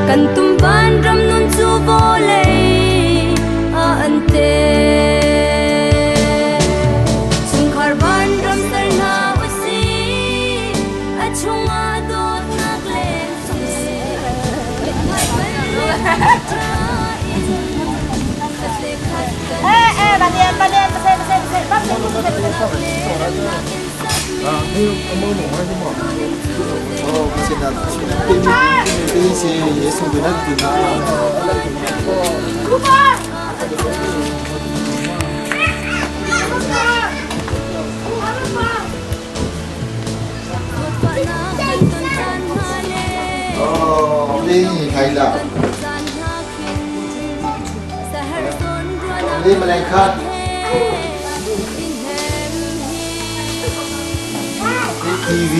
Kan tumban ram nun chu vole a ante chung kharban ram sar na usi a chunga dot nak len se mit mai ban hay là đi mà lại khát TV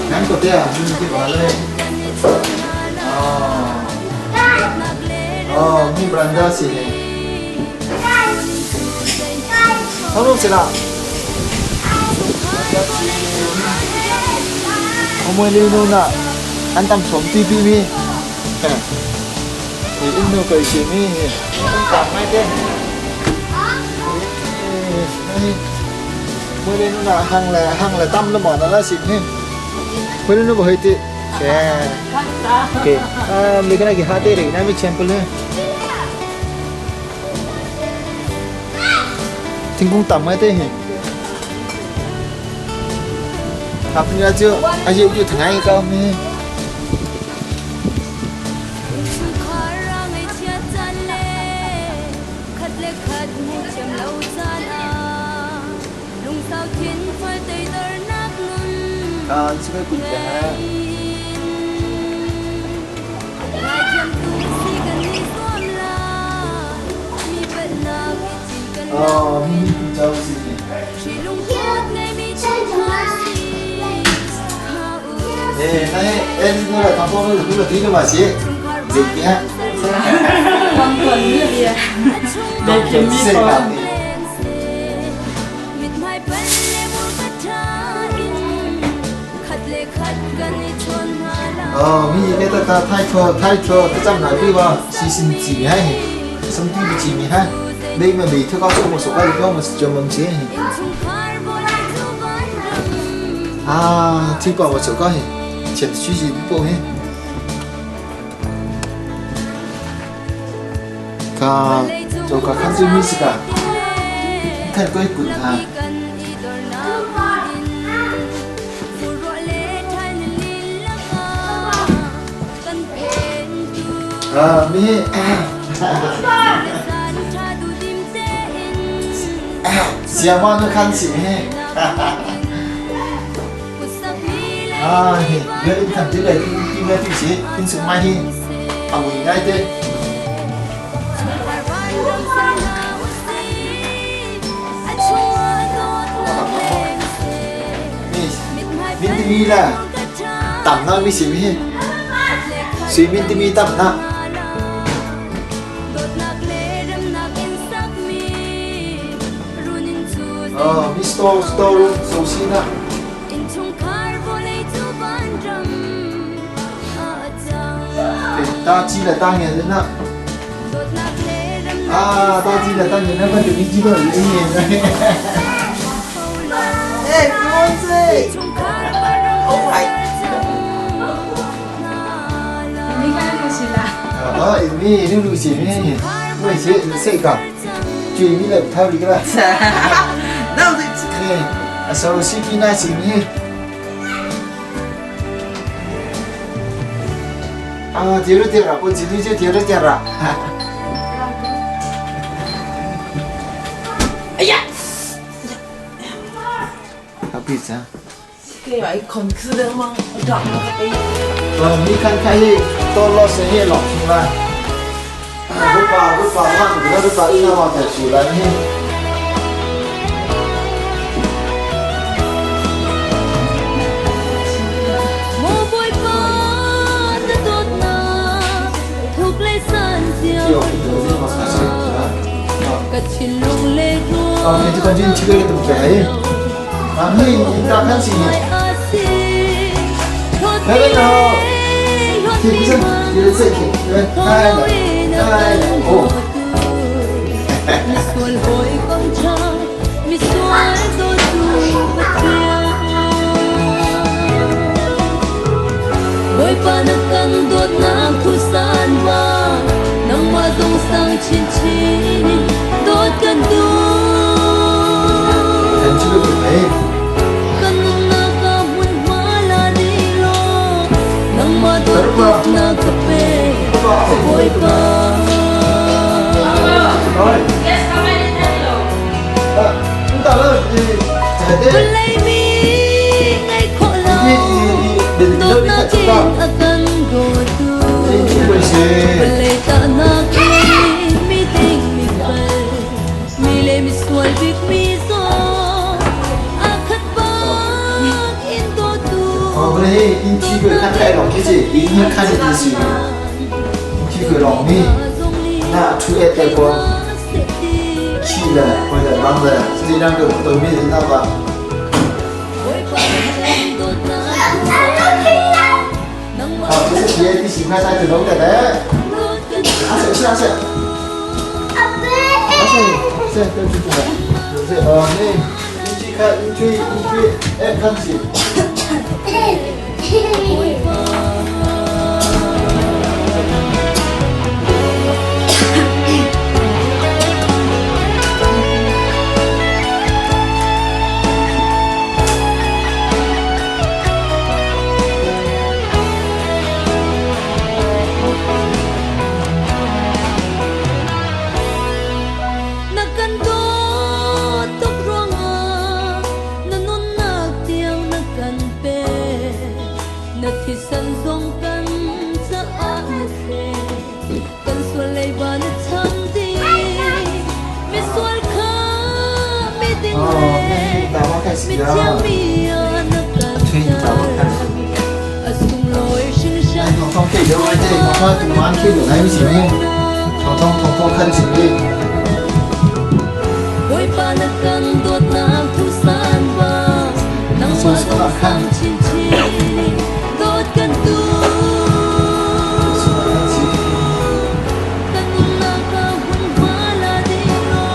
ngắn của tia nhưng cái vào lên mi branda sih không sẽ nào không muốn đi luôn à anh tâm sống TV mi thì in đâu cái gì mi không cảm mấy thế mới lên nó là hàng là tâm nó mỏi nó là xịn hết mới lên nó bảo hơi tệ ok mấy cái này cái hạt tê đấy mình sample nữa thình cũng tầm mấy tê hả học ra chưa ai chịu chưa thằng anh không đi xin mời quý vị chào này em là thằng con nó là tí nữa mà chị dịch nhá con thuần như vậy để chuẩn bị con mi cái ta thay cho cái trăm nói đi vào xin chỉ hay xong thì chỉ mi ha đây mà bị theo cao số một số cái không mà cho mong chế thì bảo một số cái chuyện suy gì cũng hết cả cho cả khán giả music cả thay cái cụt ha mi siapa nak kan sih dia ini kan tidak tinggal di sini in semua ini aku ingat deh minti mi lah tam na mi sih mi si minti mi tam na Mr. Store Sosina ta chỉ là ta nghe đến ạ ta chỉ là ta nghe nó vẫn được đi chỉ bởi vì nghe này ê con gì không phải ini dulu sini. Wei sih kau. Cuy ni lep tahu di kira. Đâu thì Ni asal si pina sini. Tiada tiada pun sini je tiada tiada. Aya. Habis ah. Cái vậy còn cứ đỡ mong đọc nó cái Ni kan kai tolong sini lok semula. Rupa kan kita rupa ini awak tersulah ni. Mô bôi ba đã tốt na thuộc lệ san diệu cất chín lung lệ rùa Itu kan jin cikgu itu baik. Ni kita kan sini. Hello. Thì bây giờ đi dậy kìa. Hai là ồ. Misual hoi công trang misual do du Hoi pa na kan dot na kusan ba nang madong sang chin chin dot kan du Kan cikgu itu baik. kan na ka mun mala ni lo nang madot na kape hoi pa Rồi. Chúng ta là chạy đi. lấy mi ngày khó lâu Đừng tốt na kinh akan go tu Buổi sáng. lấy ta na kinh mi ting mi bal mi le mi sual big mi zo akat bak in do tu Đây, in cikgu kan kai lòng cái gì? In như kan gì gì? Cikgu lòng ni. Na chú em tay con. Chi là hoặc là băng là chỉ đang được tôi biết đến nào vậy. Cái gì thì xin khai sai từ đâu đấy. Sẽ. Sẽ tôi chụp lại. Sẽ này. Chi khai in truy em kan gì? Không thể đâu anh đây, không tụi nó ăn khi được ngay gì nhé. Không khăn gì đi. Hoi pa na kan dot na thu san ba nang ma dong sang chin chin dot kan tu kan na ka hun hala di lo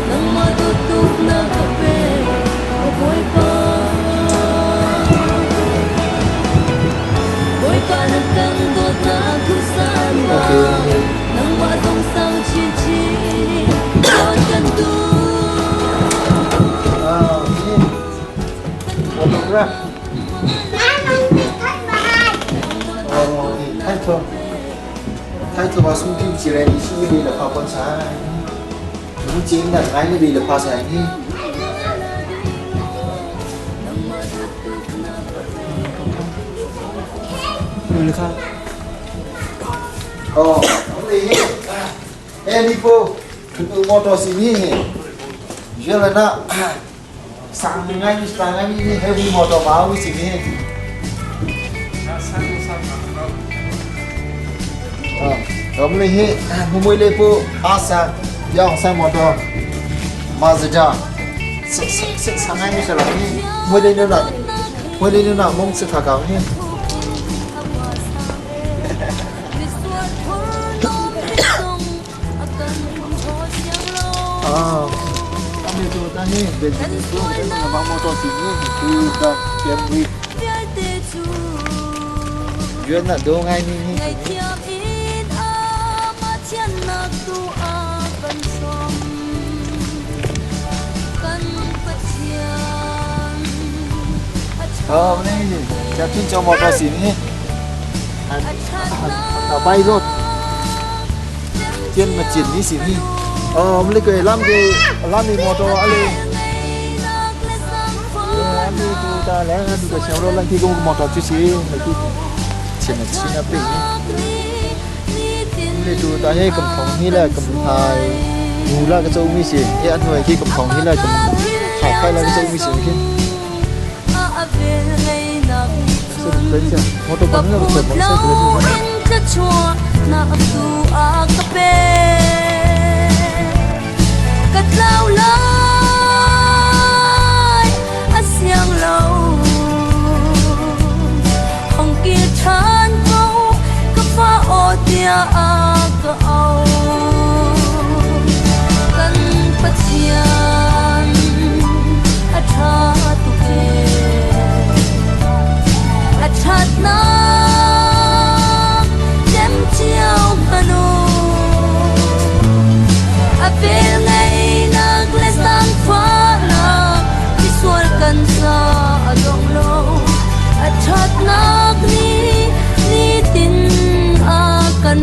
nang ma dot tu na ka pe hoi pa na kan dot na thu san ba nang ma dong sang chin chin dot kan tu Ra. Thay cho bà xung kim chỉ là đi xung đi là phao con xa. Đúng chính là cái đi là phao xài đi. Được không? Ông đi. Em đi po. Chúng motor sini. Giờ là na. Sang ngay đi heavy motor báo cái gì này. Hôm nay mua lấy po asa yang sang motor Mazda. Sang ngay sẽ là đi mua lấy nữa mong sẽ thả cáo nhé. Kami tu tadi bensin itu kita nak motor sini kita Camry. Dia nak dong ai ni. tu akan som kan pasian hôm nay cha tin cho một cái gì nhỉ bay rồi trên mà chuyển đi xí nhỉ hôm nay cười làm gì mô tô anh em đi tu ta lẽ tu cái xéo đó lần khi cũng mô tô chút xí mấy cái chuyển là xin là bình đi tu ta hay cầm phòng như là cầm hài ngủ là cái chỗ mi xí cái anh người khi cầm phòng như là cầm hài khai là cái chỗ mi xí kia đấy chưa mô tô bắn là một trận bóng xe đấy chưa na tu akape katlaw lai asyang lâu hong kia chan câu ka pha o tia a ka au kan pasian a tha tu ke a that na chiều hanu apel ngày nag lesang phana visual kan sa adong lo at chat nag ni tin akan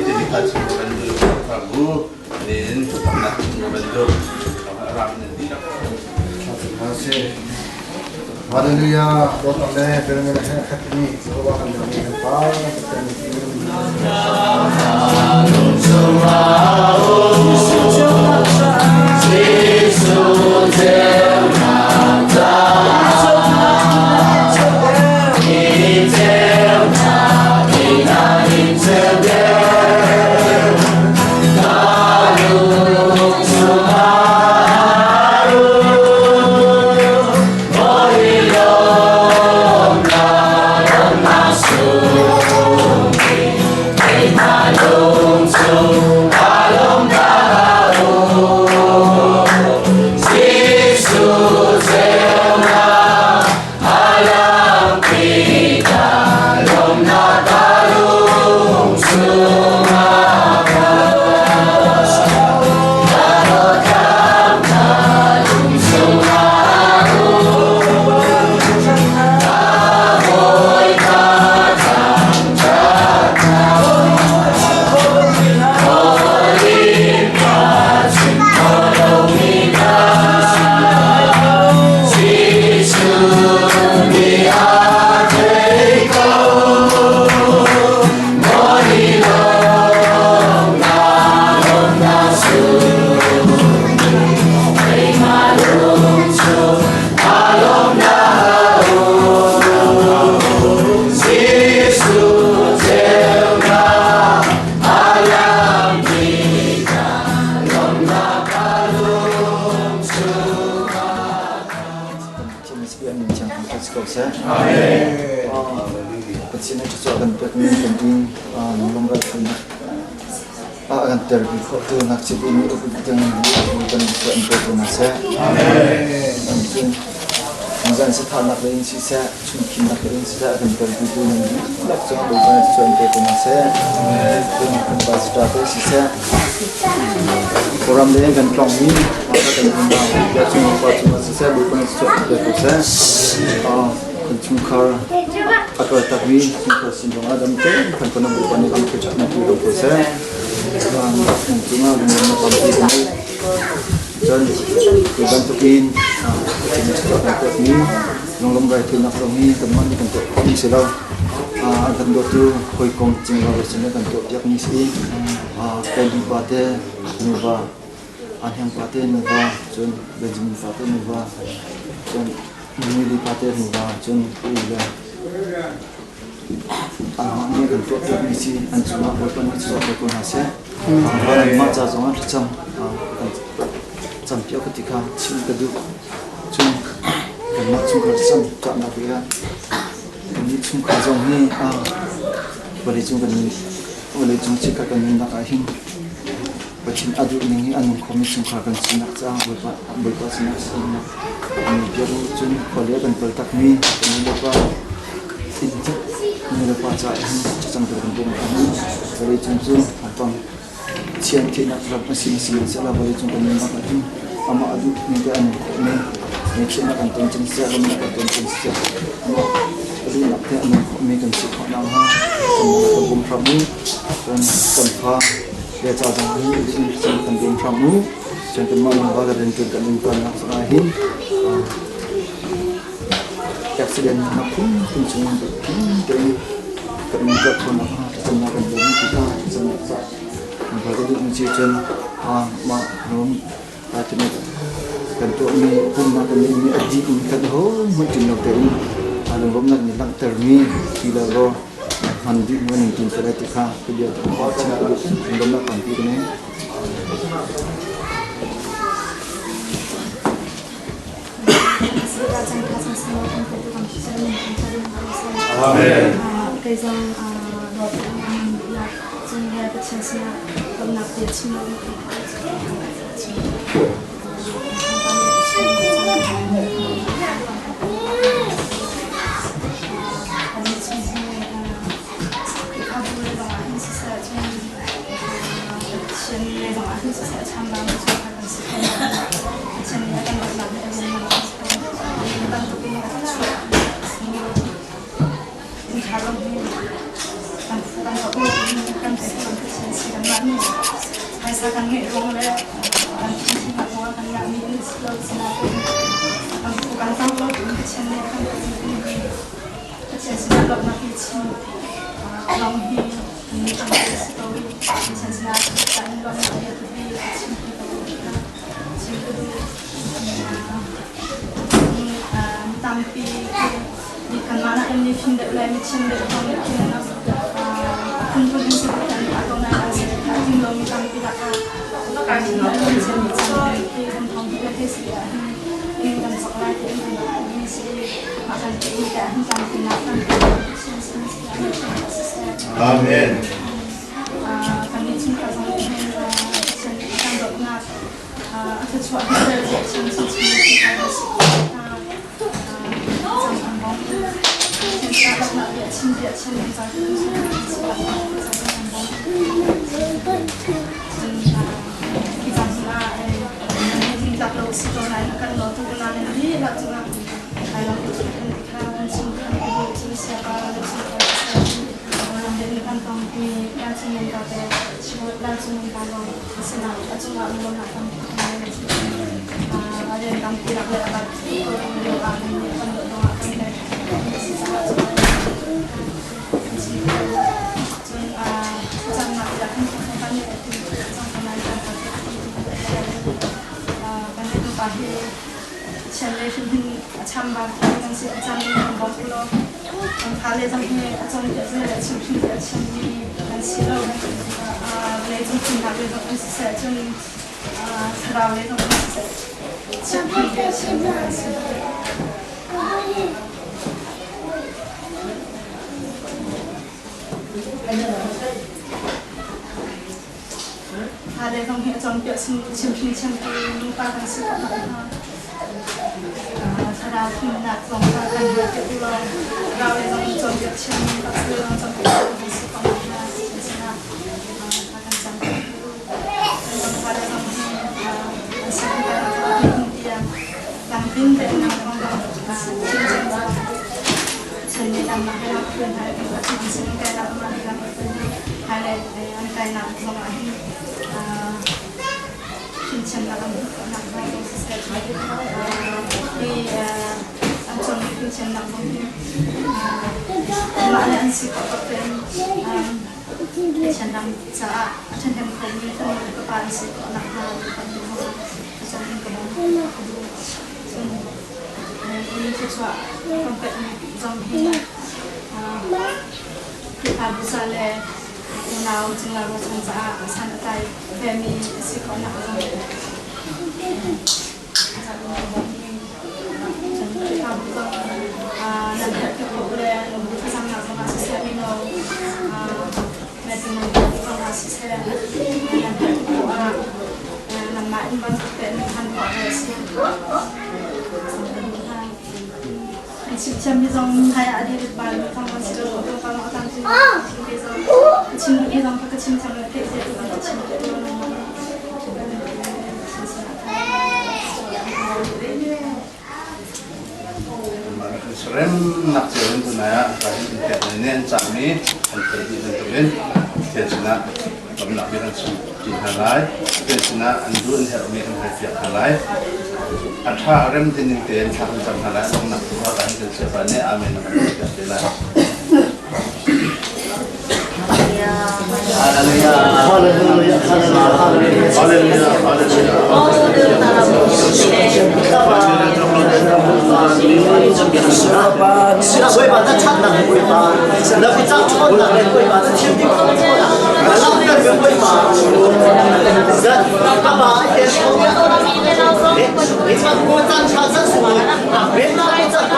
jadi kasih membantu Prabu dan pernah membantu orang nanti. Terima kasih. Haleluya. Doa oleh firman ini semoga kami dapat Sini juga akan penting nomor akan terbuka tu nak cip ini dengan bukan untuk masa. Amin. Mungkin setelah lain sisa mungkin lain sisa akan terbuka nanti. Laksana bukan untuk masa. Dengan pasca sisa orang lain kan kami maka dengan dia cuma sisa bukan untuk masa. Cungkar atau tapi cungkar sindang adam tu kan pernah berani kami kerja nak hidup proses dan cuma dengan kami ini dan dibantuin jenis produk ini yang lembrai tu nak kami teman untuk kami selalu akan dotu koi kong cingga bersama untuk tiap misi kali pada nuba anjang pada nuba jun benjamin pada nuba jun memilih pater nuba jun ulah anak ni untuk misi anjuma berpan itu berpan hasil orang macam zaman jam piak ketika cing kedua jun kerana jun kerjam tak nak dia ini jun kerjam ni boleh jun kan boleh jun cakap kan nak ahing Bacin adu ini anu komisi kerajaan Cina cah berpas Cina Cina. Ini biar cun kalau kan pertakmi ini lepas injek ini lepas cah ini macam terbentuk kami boleh cun abang cian Cina kerap mesin salah boleh cun kami makan ama adu ini anu ini Cina kan tencen siapa kami kan tencen siapa adu nak dia anu kami kan siapa nama sama kampung Prabu dan tanpa dia cakap ini disini kampung Prabu jangan malu bagai dan juga lingkungan nak serahin aksiden nakun pencungan dari kementerian perhubungan senakan bumi kita senakan bagai mencium maknum artinya tentu ini pun makan ini aji ini kan mungkin nak teri kalau nak nilang termi bila lo mandi mungkin tidak tikah dia tempat cara belum nak mandi ini Amen. 그래서 너희가 진리의 빛에서 겁나게 침묵을 ni hai sa kan ngai rong le kan ti ma mo kan ya mi ni slow sina kan kan tang lo tu chen ne kan chen sina lo na ki chi long hi ni kan story chen sina kan lo na ya tu bi chi tampi di kan mana ini finde lai mi chen de tong ki na kun kun ni sebutan atau na asi tin lo mi tampi la ka ka ni na chen mi chen ki kan tong ki la tes ya ini kan sok lai ki ni si makan ki ka han tampi na kan Amen. kan ni chen ka song ni chen kan dok na atau cuaca chen chen chen ka si Channel film chamba kan si channel kan bom pulo khale jam he achon je je chimchi je chimni kan si lo le jam chin na le jam si se chon thra le jam si se chimchi je chimni khale jam he achon je chimchi nu pa kan siเราพิมพ์หนักสองการกันเยอะเยอะเลยเราเลยต้องจนเยอะเช่นกับเรื่องจนเป็นสิ่งที่ต้องมาสิ่งที่น่าการจำเป็นต้องการจะต้องสิ่งที่เราต้องเตรียมการบินเป็นนำของเราสิ่งที่เราเช่นในการมาให้เราเพื่อนให้เราสิ่งที่เรามาให้เราเพื่อนให้เราอันใดนำของเราที่เช่นเราต้องนำให้เราเสร็จdi Ancon itu channel kami, mana yang si kau pen channel saya channel kami itu kepada si nak kami channel kami, ini sesuatu tempat zombie, kita bisa le now tinggal macam saya santai kami si kau nak zombie. Nanti kita boleh bersama sama siswa minum, mesin sama siswa nanti kita nama imbang kita hantar sih. Siswa minum kayak ada di bawah sama siswa itu kalau orang sih kecil minum kecil sama kecil itu kecil Serem nak jalan tu naya, kahit internet kami, internet tulen, tiada kami nak bilang suci halai, tiada anjuran hermi dan hafiat halai. Atha rem tinin tiada jam halai, kami nak tuah kahit siapa ni, amin amin tiada. Haleluya, haleluya, haleluya,是啊，我也把它唱的很会吧，那不张唱的很会吧，这天地不错的，老的很会吧，爸爸也是我们，你把我张唱上去，别拿来这帮。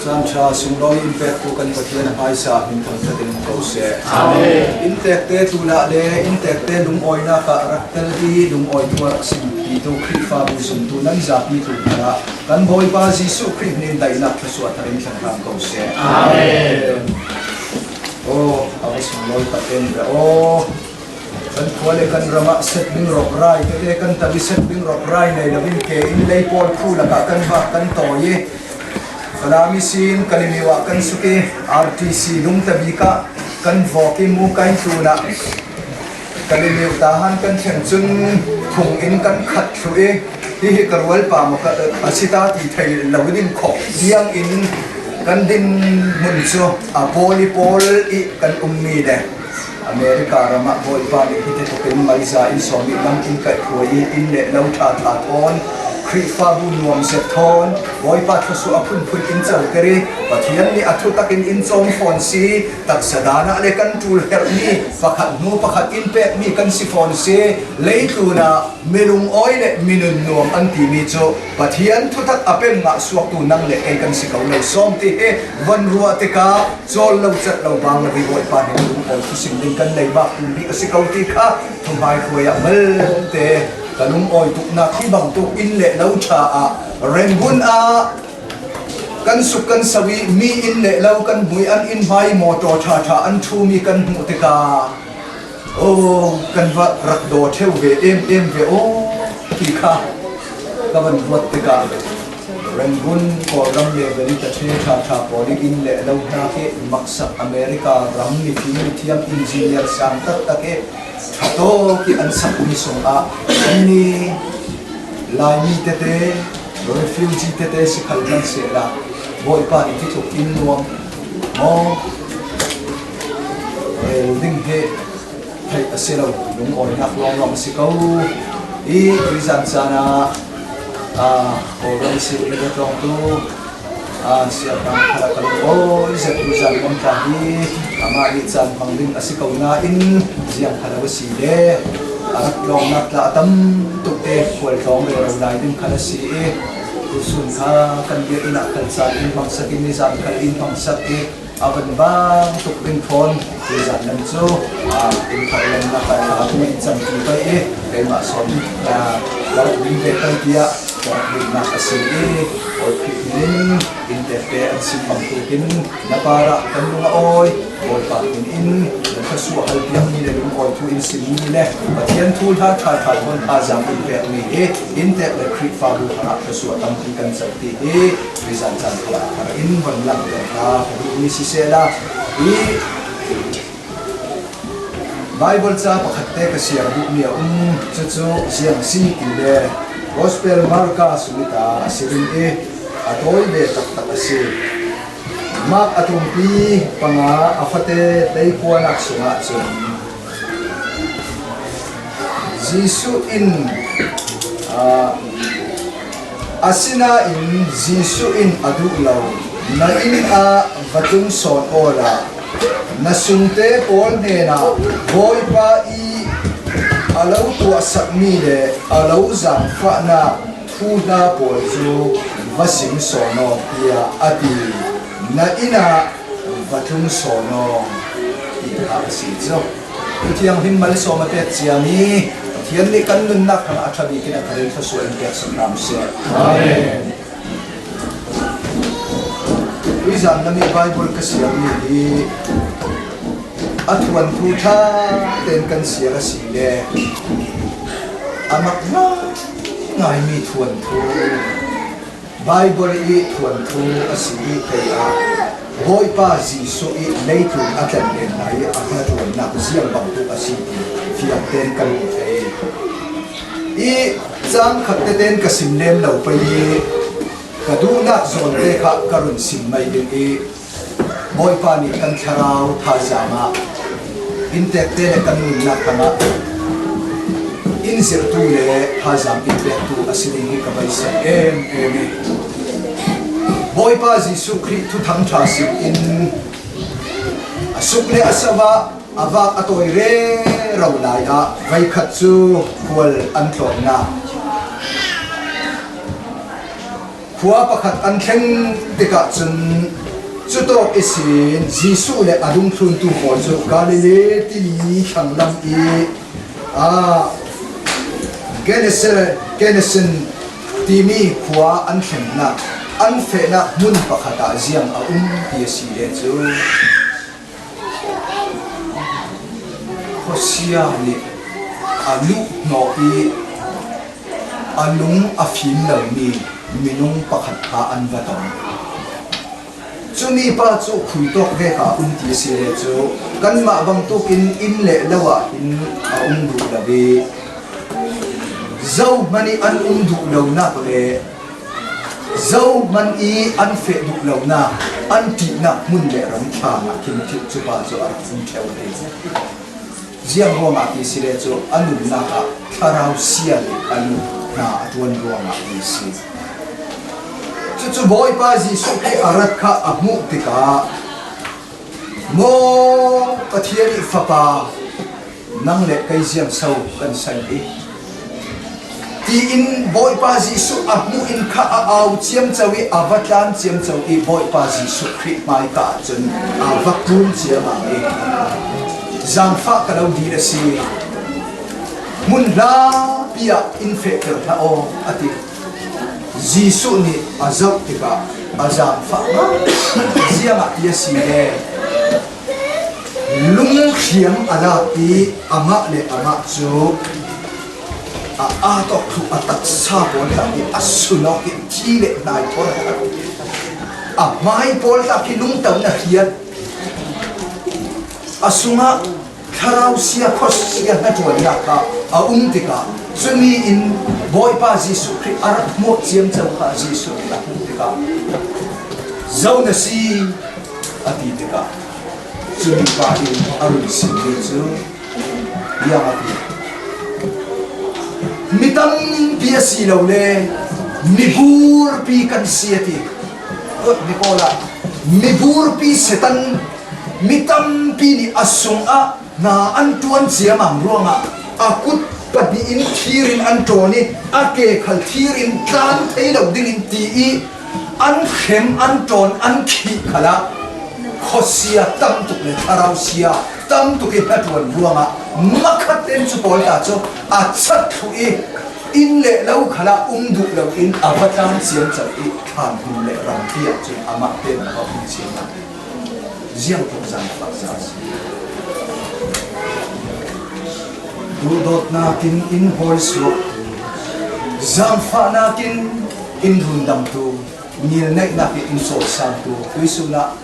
Samcha sumrong impact tu kan pathian Aisa min thang ta din ko se amen impact te tu la le impact te lung oina ka raktal di lung oi tu sim pi tu khri fa bu sum tu nan za pi tu na kan boy ba Jesu Christ nin dai na thsu atarin thang ko se amen oh awas loi ta ten o kan kuale kan rama set bing rock rai te kan tabi set bing rock rai nei labin ke in lei pol khu la ka kan ba kan toye kalami sin kalimiwa kan suke RTC lung tabi ka kan voki mu kain tu na kalimiw tahan kan theng chun thung in kan khat thu e hi karwal pa mo ka asita ti thai lawin kho diang in kan din mun so a volleyball I kan ummi de America rama boy pa ni hite to ken maisa in so mi lam in kai khoi in le lau tha tha thon khri fa bu nuam se thon boy pa tho su apun phun in chal kare pathian ni athu takin in chom phone si tak sadana le kan tul her ni pakhat nu pakhat in pe mi kan si phone si leitu na melung oi le minun nuam an ti mi cho pathian thu tak apem nga suak tu nang le kai kan si kau le som ti he van ruwa te ka chol lo chat lo bang ri boy pa ni lung oi thu sim ding kan nei ba tu bi si kau ti kha thum hai khoya mal te kanung oi tuk na khi bang tuk in le lo cha a rengun a kan suk kan sawi mi in le lo kan bui an in vai motor tha tha an thu mi kan mu te ka o kan va rak do theu ve em ve o ki kha ka ban wat te ka rengun ko ram le veri ta the tha tha ko ri in le lo na ke maksa America ram ni fi ni thiam engineer sang tak tak ke to ki an sak ni song a ni lai mi te te refugee te te si khal kan se la boy pa ni thuk in nuam mo ding he thai aselo lung oi nak long si kau I rizan sana orang si ida tong tu siapa kalau izat rizan kan tadi ama izan pangding asikau na in siang kalau si de arak long nak la atam tu te kual tong le rai din kala si usun ka kan dia ina kalsa in bangsa in nizam kal in bangsa aban bang tuk din phone rizan nan so in kailan na ka aku izan tu kai kay masom na larat din be kan dia Kaya na kasi or pinin interte at simpang tukin na para kanunga oy or pakin nagkasuhal biyang nila yung oy to insin nila at yan tulha tatakon azam inper ni inter na krik fabu harap kasuha tampikan sa tihe rizan-zan kaya para inban lang na kung si Sela Bible sa pakate kasi arabuk niya chuchu siyang si ile Gospel marka sulita asirin atoy be tak asi mak atumpi panga afate dai kuanak sunga chun Jisu in asina in Jisu in adulaw na in batung son ora nasungte pol nena boy pa alaw tua sakmi le alaw zang fa na thuda pol chu vasim sono ya ati na ina vatum sono ita si zo tiang himmal so mate chiami thian ni kan nun nak ang athabi kin atharin fa so en tek sam se amen Rizan nami Bible kasiyami Atuan tuta ten kan siya sile amak na ngai mi tuan tu Bible tuan tu asili kaya boy pa Jisu leitu atan den nai akna tuan na siang bang tu asili fiang ten kan jang khatte ten kasimlem lo pa kaduna zon te kha karun sim mai din boy pa ni kan tharau thajama intekte le kanun na kama insir tu le hazam intektu asili ka baisa boy pa Jisu Christ tu thang thasi in asuk le asawa avak atoy re raulai a vai khatsu kual antlon na khua pakhat an thleng tika chun chutok isin Jisu le adung thun tu ko chu Galilee ti thanglam Genesis timi khua an thengna an fena mun pakhata ziang a psi le chu Hosea ni alu no i alung afim lo ni minung pakhat ha an vaton chumi pa chu khuitok ve ka ti si le chu kan ma bang tu kin in le lawa in du la be zau mani an du lo na le zau man i an fe du lo na an ti na mun le ram tha na kin ti chu pa chu ar fun theu le ziang ho ma ti si le chu anu na ka tharau sia le anu na atwan ro ma ti si chu boy pa ji su ke arat kha amu tika mo pathian I fa pa nang le kai ziang sau kan san I ti in boy pa ji su amu in kha au chiam chawi avatan chiam chawi boy pa ji su khri mai ka chun avakun chiam a e zang fa ka lo di la si mun la pia infector na o ati Jisu ni azab tika azab fa ziama ya si le lung khiam ala ti ama le ama chu a to khu atak sa pol ta ki asuno ki chi le nai thor a mai pol ta ki lung tam na hiat asunga tharau sia khos sia na tuan ya ka a tika chumi in boy pa Jisu Christ arat mo chiam chau ka Jisu la tika zau na si ati tika chumi pa in arun sin ni chu ya ati mitam pia si lo le mibur pi kan siati ot Nicola mibur pi setan mitam pi ni asung a na antuan chiamam ruanga akut pati in thirin antoni ake khal thirin tlan theilo ding in ti I an khem anton an khi khala khosia tam tuk le tharau sia tam tuk e patwan ruanga makhat ten chu pol ta chu a chat thu I in le lau khala du lo in avatan siam chal I than hu le ram pia chu ama ten ha hu chiam na ziang tu zan fa sa Dudot natin in horse rock Zamfa natin in rundam tu Nilnek natin in sosang tu Tuisula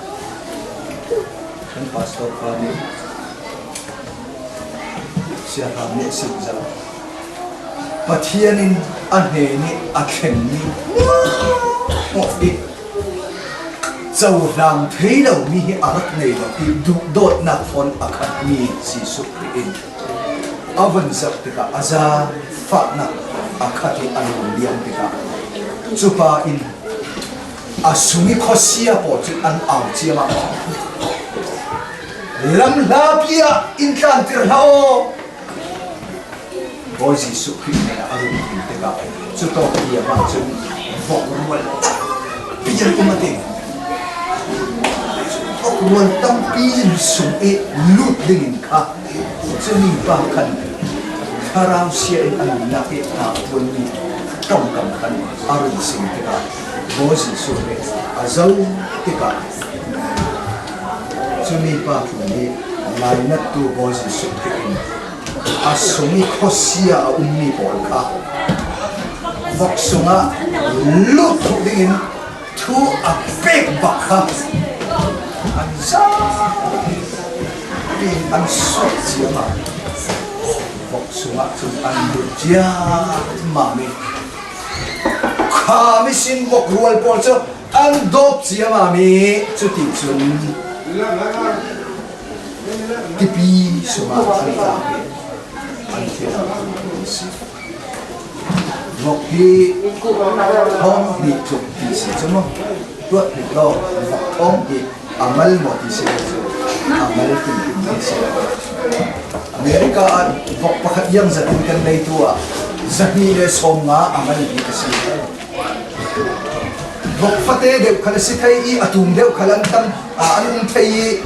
Kan pastor kami Siya kami siksa Patianin anheni akheni Mofi Zau lang thaylaw mihi arak naylaw Dudot na fon akad mi si Sukriin avan zap tika aza fa na akati anu liang tika chupa in asumi khosia po chu an au chiama lam la pia in kan tir hao bozi su khine aru tika chu to pia ma chu vok rual pia kumate vok rual tam pin sum e lut dingin kha chuni pa kan Harau siya in ang nakit na wani kam kan aron sing tika bozi sure azaw tika chumi pa kuni lainat tu bozi sure asumi khosia ummi polka voksunga lut din tu apek bakha anza bin ansot siya Voksunga chung andu jia mami kami sin vok rual pol cho andop jia mami chuti chun tipi suma anta ante vok hi hong ni chuk ti si chumo tuat ni lo vok hong hi amal mo ti si amal ti si Amerika at vok pakat yang zatin kan na ito zahile songa amal di kasi vok fate dew kala sikay I atum dew kalantam anong tayi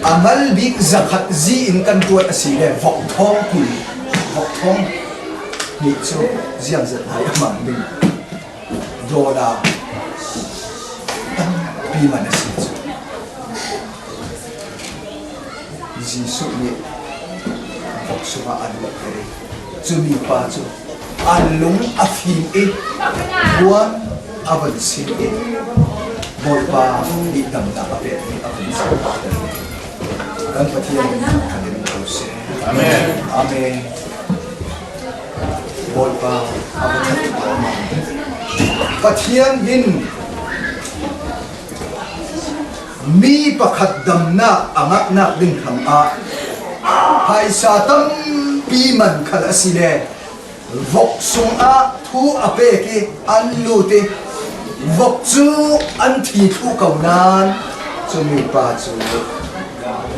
amal bi zakat zi in kan tuat asile vok thong kul vok thong ni so ziyang zat hay amang bin dola pi manasi Jisu ni suma anu kere chumi pa chu alung afim e buan avan sin e boy pa di dam na ape ni avan sin pa kan pathian kanin ko se amen amen boy pa avan pathian bin mi pakhat damna angak nak ding tham a hai sa tam pi man khal asile vok sung a thu ape ki an lu te vok chu an thi thu kau nan chu mi pa chu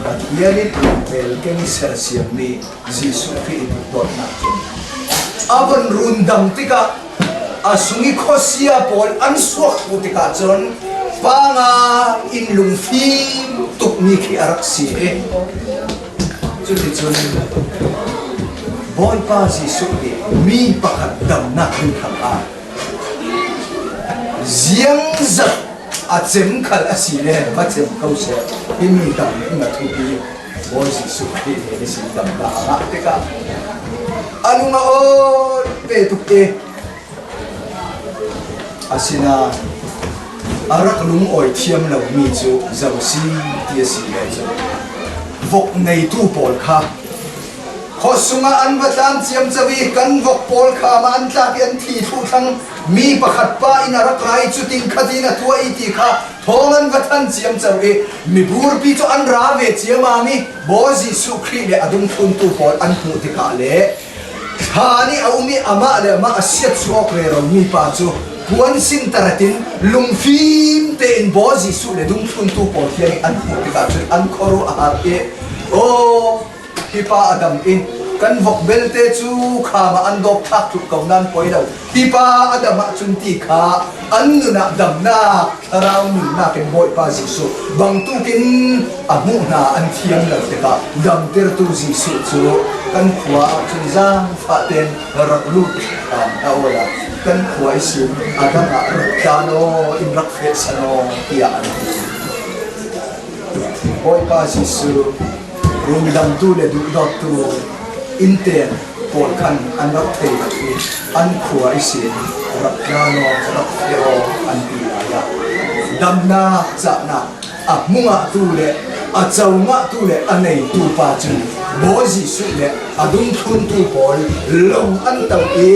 pathian pel ke ni ser siam ni jisu fi dot na chu aban rundam tika asungi khosia pol an suak utika chon panga in lung phim tuk ni khi arak si e chu ti chun boy pa si su ni mi pakhat dam na hin kham a ziang zat a chem khal a si le ba chem kau se hi mi dam na thu pi boy si su ni si dam na a te ka anu ma o pe tu e asina arak lung oi thiam lo mi chu zau si tia si le chu vok nei tu pol kha khosunga an watan chiam chawi kan vok pol kha ma an tla ki an thi thu thang mi pakhat pa in arak rai chu ting khatina tua I ti kha thongan watan chiam chawi mi bur pi chu an ra ve chiama mi bo Jesu Christ le adum thun tu pol an thu ti kha le thani aumi ama le ma asiat chu ok re ro mi pa chu puan sin taratin lung phim te in bo Jesu le dung thun tu pol hian an thu ti ka chu an khoru a e o hipa adam in kan vok belte chu kha ma an dok thak thu kau nan poi lo hipa adam chun ti kha an nu na dam na tharau nu na ken boy pa Jesu bang tu kin amu na an thiam lo te ka dam ter tu Jesu chu kan khwa chun jang fa ten rak lut awala kan khwa isim adam a rakano in rak fe sano tia an boy pa Jesu rumdam tu le du dot tu inten pol kan an rak thei an khwa isim rakano rak feo an pi aya damna chana amunga tu le a chaunga tu le anei tu pa chu bo Jesu le adum thun tu pol long an tau e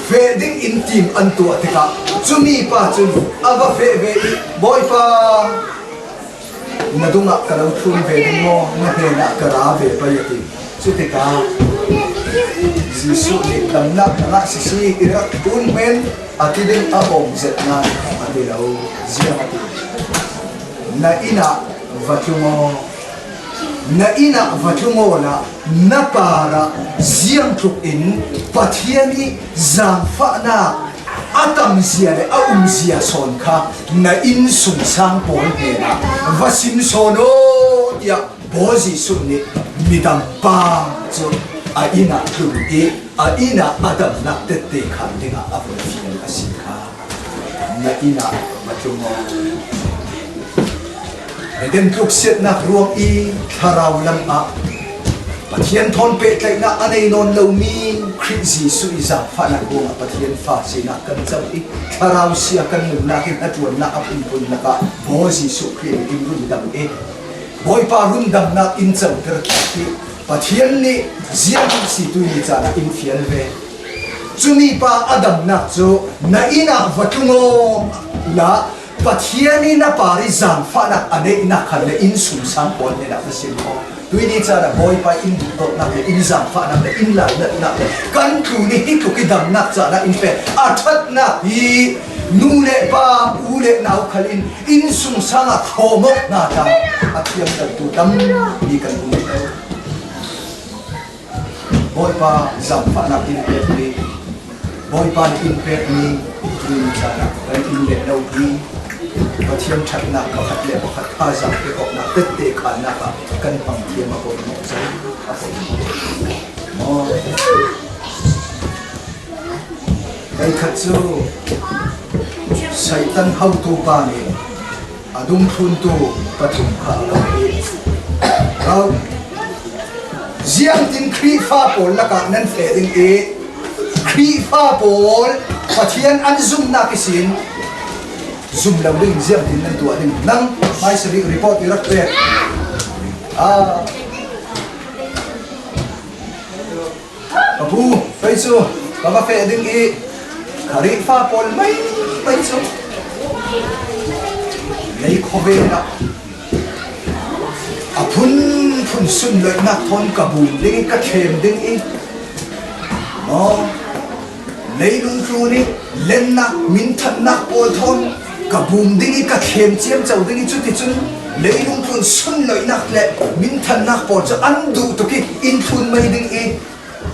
fe ding in team an tu atika chumi pa chu ava fe ve boy pa nadunga kalau thun ve ding mo na he na kara ve pa yati chu te ka Jesu ni damna na si irak tun men atiding abong zet na atilaw zia ati na ina vatungo na napara ziang truk in pathiani zangfa na atam zia le zia son kha na in sum sang pol he na vasim sono ya bozi sunni midam pa chu a ina tu e a ina adam na te kha dinga apo fian asikha na ina vatungo Eden tuk set nak ruang I tharau lam a pathian thon pe tlai na anei non lo mi Christ Jesu iza fa na ko pathian fa si na kan chau I tharau sia kan nu na ki atun na apun pun na ka bo Jesu Christ in run dam e boy pa run dam na in chau ter ki pathian ni zian si tu ni cha na in fiel ve chumi pa adam na chu na ina vatungo la pathiani na pari zam fa na ane na khale in sum sang pon ne na fasil ko tui ni cha na boy pa in do na le in zam fa na le in la na kan tu ni hi ku ki dam na cha na in pe athat na hi nu le pa u le nau khalin in sum sang a thomok na ta athiam ta tu dam ni kan u boy pa zam fa na in pe ni boy pa in pe ni tui ni cha na in le no ni pathian that na pakhat le pakhat kha za ke ok na te khan na ka kan pang thiam a ko no sai a ko mo kai khatsu saitan how to pa ni adum thun tu pathum kha la rau ziang tin khri pha pol la ka nan fe ding e khri pha pol pathian an zum na kisin zum lam ding ziang tin nan tua ding nang mai sari report irak pe abu pai chu baba fe ding e khri pha pol mai pai chu lấy khove na phun sun lợi nát thôn cả bùn đi cả thềm đi nó lấy lung chu đi lên nát min thật nát bồi thôn cả bùn đi cả thềm chiêm chầu đi chút thì chút lấy lung chu sun lợi nát lệ min thật nát bồi cho ăn đủ tụi cái in thun mây đi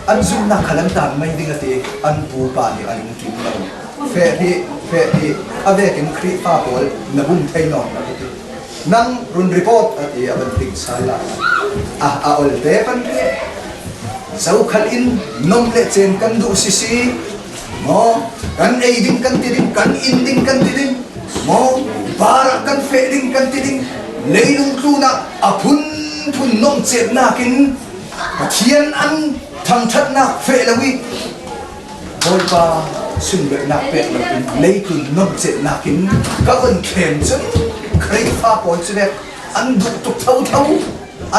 ăn zoom nát khả năng tàn mây đi cái gì ăn bù bà đi ăn kim lâu phê đi à về cái khri pha bồi là bùn thay nọ nang run report at i abanting sala ol te pan sau khal in nom le chen kan du si mo kan ei ding kan ti ding kan in ding kan ti ding mo para kan fe ding kan ti ding leilung tu na phun nom chen na kin thian an thang that na fe lawi bol pa sun be na pe la lei tu nom chen na kin ka van khem chen khri pha pol che an du tuk thau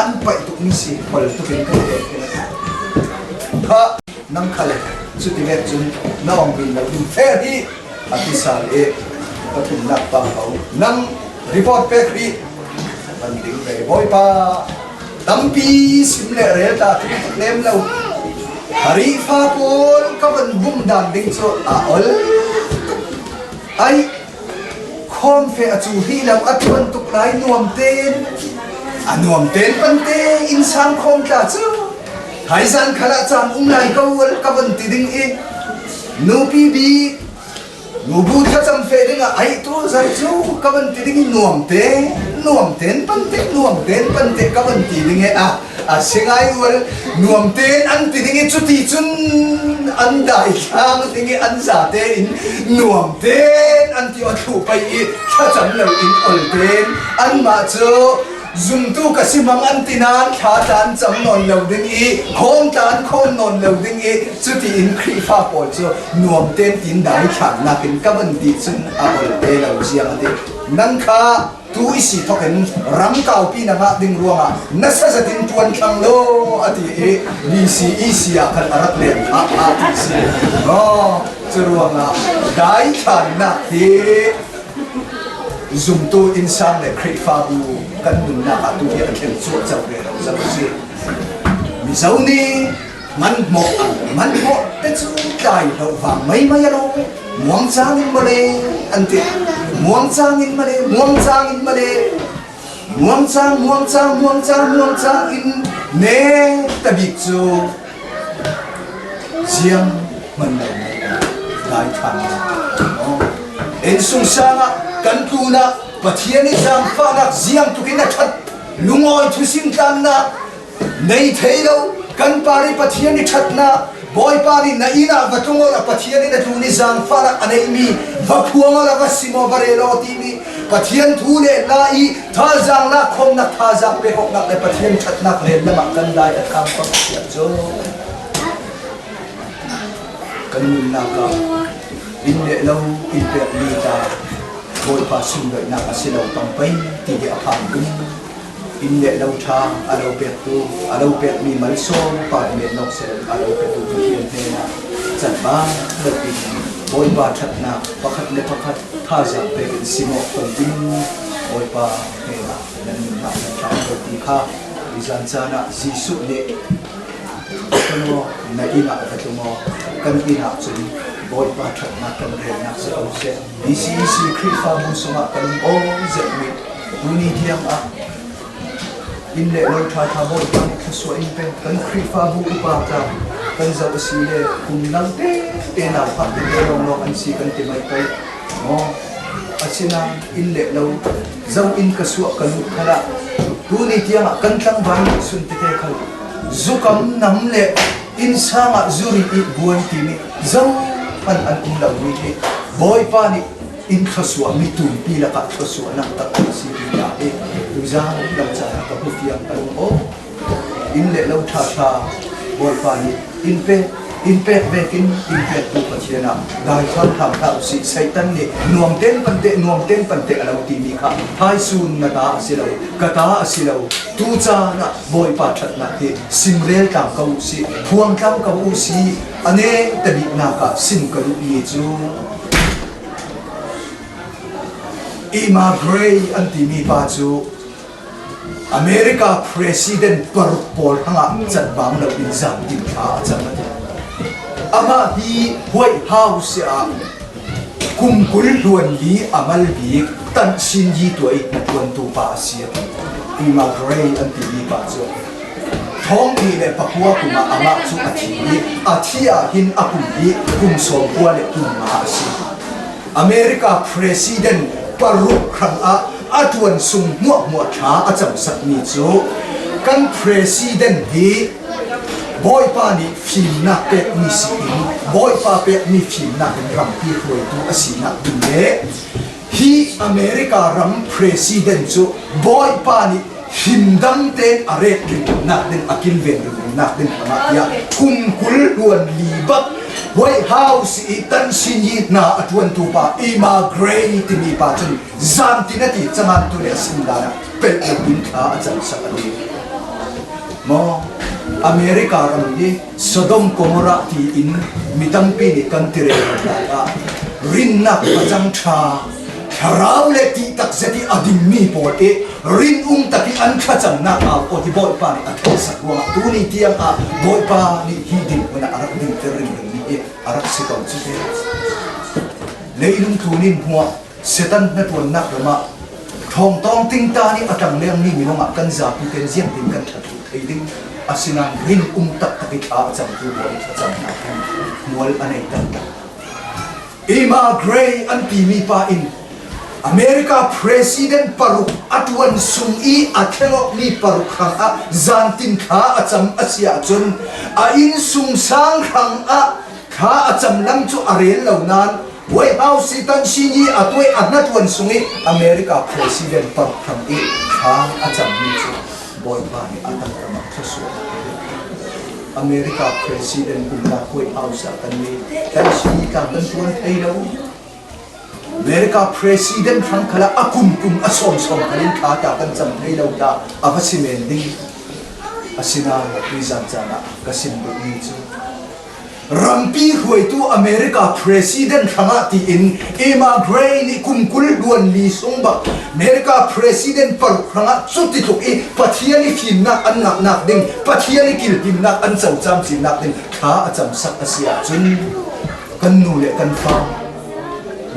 an pai tuk ni si pol tu ken ka kha nam khale chu ti vet chun nawang bin la du fe hi atisal e pathum nak pa hau nam report pe khri an ding ve boy pa tampi sim le re ta lem lo khri pha pol ka van bum dan ding chu ol ai khom fe achu hi lam atwan tuk lai nuam ten pan te insan khom ta chu hai san khala cham lai kawal kavan ti ding e no pi bi no bu tha cham fe ding ai to zai chu kavan ti ding nuam ten pan te kavan ti ding e singai wal nuam ten an ti ding e chu ti chun an dai khang ding e an za te in nuam ten an ti wa thu pai e tha cham lo in ol ten an ma chu zum tu kasimang antinan khatan cham non lo ding e khom tan khon non lo ding e chu ti in khri pha pol chu nuam ten tin dai khan na kin kavan ti chun a ol te lo jiang ati nang kha tu isi thoken ram kau pi na ma ding ruanga na sa sa tin tuan thang lo ati e isi a khan arat le ti si no chu ruanga dai khan na ti zoom to insan le khri pha bu kan dun na ka tu ya ken chu chau le sa si mi zau ni man mo te chu dai lo wa mai lo muang chang in male ante muang chang in male muang chang in ne tabi chu siang man lo dai than en sung sanga kan tu na pathian ni jam fa na ziang tu kin na that lungoi thu sim tan na nei thei lo kan pari pathian ni that na boy pari na ina vatungo la pathian ni na tu ni jam fa na anei mi va phuanga la vasimo barelo ti mi pathian thu le la i tha jang la khom na tha jang pe hok na le pathian that na le na ma kan dai at kam pa sia jo kan na ka in le lo in pe ni ta boy pa sum doi na ka silo tampai ti ge aphan kum in le lo tha alo pet mi mal so pa me nok sel alo pet tu hian the na chat ba le pi boy pa that na pakhat le pakhat tha ja pe simo ton tin boy pa he na nan na tha ko ti kha izan chana jisu le kono na ina ka tumo kan ina chun boy pa that na kan re na se o se isi khri fa bu so ma kan o ze mi uni thiam a in le lo tha boy pa ni khu so in pe kan khri fa bu pa ta kan za si le kum nang te na pa te lo an si kan ti mai pai mo asina in le lo zau in ka su kan khala tu ni thiam a kan tang ban sun te te khal zukam nam le in sama zuri i buan ti ni zau pan an lau ni boy pa ni in khaswa mi tu pi la ka khaswa na ta si pi ya e tu za la cha ka hu fiang ka o in le lo tha tha bol pa ni impact making impact tu patiena dai khan tham tha si saitan ni nuam ten pante alo ti mi kha thai sun na ta asilo kata asilo tu cha na boy pa that na ti simrel tam ka u si huang kam ka u si ane tabi na ka sim ka lu ye chu ima gray anti mi pa chu America President Paul hanga chat bang lo in zam tin tha chan ama hi White House a kumkul luan li amal bi tan sin yi tuai tuan tu pa sia ima gray anti mi pa chu thong ni le pakua kuma ama chu athia hin akum hi kum som kwa le kum ma si America President Paruk khang a atuan sung muak tha acham sak ni chu kan President hi boy pa ni film na pe ni si boy pa pe ni film na kan ram pi khoi tu asina dile hi America ram President chu boy pa ni himdam ten arek na den akil ven na den amatia kumkul luan libak White House itan sinyi na atuan tu pa ima gray timi pa chun zam tinati chaman tu le sindana pel bin kha achal sakati mo America ram ni Sodom Gomorrah ti in mitampi ni kantire ka rinna pajang tha tharau le ti tak zati ading mi por e rin taki an khacham na a o ti boy pa ni athol sakwa tu ni tiang a boy pa ni hidin na arak din terin ni arak sikon chite leilung thunin huwa setan na tuan nak rama thong tong ting ta ni atang leng ni minonga kan za pi ten ziam tin kan thathu theiding asinan rin tak taki a cham tu boy cham na mual anei tan ima gray an pi mi pa in America President Paruk atuan sungi athelo ni Paruk khang a zantin kha acham asia chun a in sung sang khang a kha acham lam chu arel lo nan White House tan sini atoi anatuan sungi America President Paruk khang e kha acham ni chu boy ba ni atang ramak thasu America President kumla White House tan ni tan sini ka tan tuan thei lo America President thang khala akum asom kalin kha ta kan cham thei lo da avasimen ding asina rizan chana kasim bu ni chu rampi huai tu America President thanga ti in Emma Gray ni kumkul duan li sungba America President par thanga chuti tuk e pathiani fin na an nak ding pathiani kil tim nak an chau cham chin nak ding kha acham sak asia chun kan nu le kan fa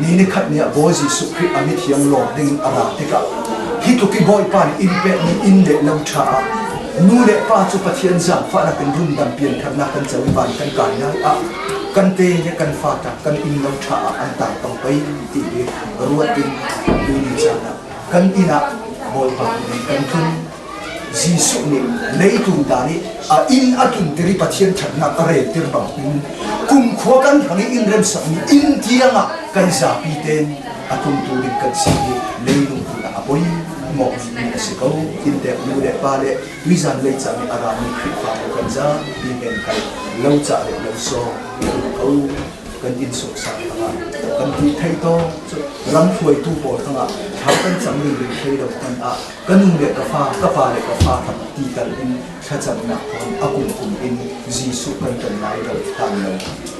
ni khat ni bozi sukri amit yang lo ding ara tika hituki boy pan in pe ni in le lam tha nu le pa chu pathian jam fa na kan rum dam pian khat na kan chawi ban kan kai na a kan te ne kan fa ta kan in lo tha an ta tong pai ti be ruat tin ni chana kan ina boy pa ni kan thun jisu ni leitung dani a in atun teri pathian that na are tir bang kum kho kan thani in rem sa ni in tianga kan sa pi ten atum tu dik kan si leitung tu na apoi mo ni asiko in te nu le pa le wizan le cha ni arami khri fa kan za ni ben kai lo cha le lo so ko kan in so sa kan ti thai to ram thuai tu po thanga thau kan chang ni le thei do kan a kan nu le ka fa le ka fa tham ti kan in kha cham na kon akum in jisu kan kan lai do tam lo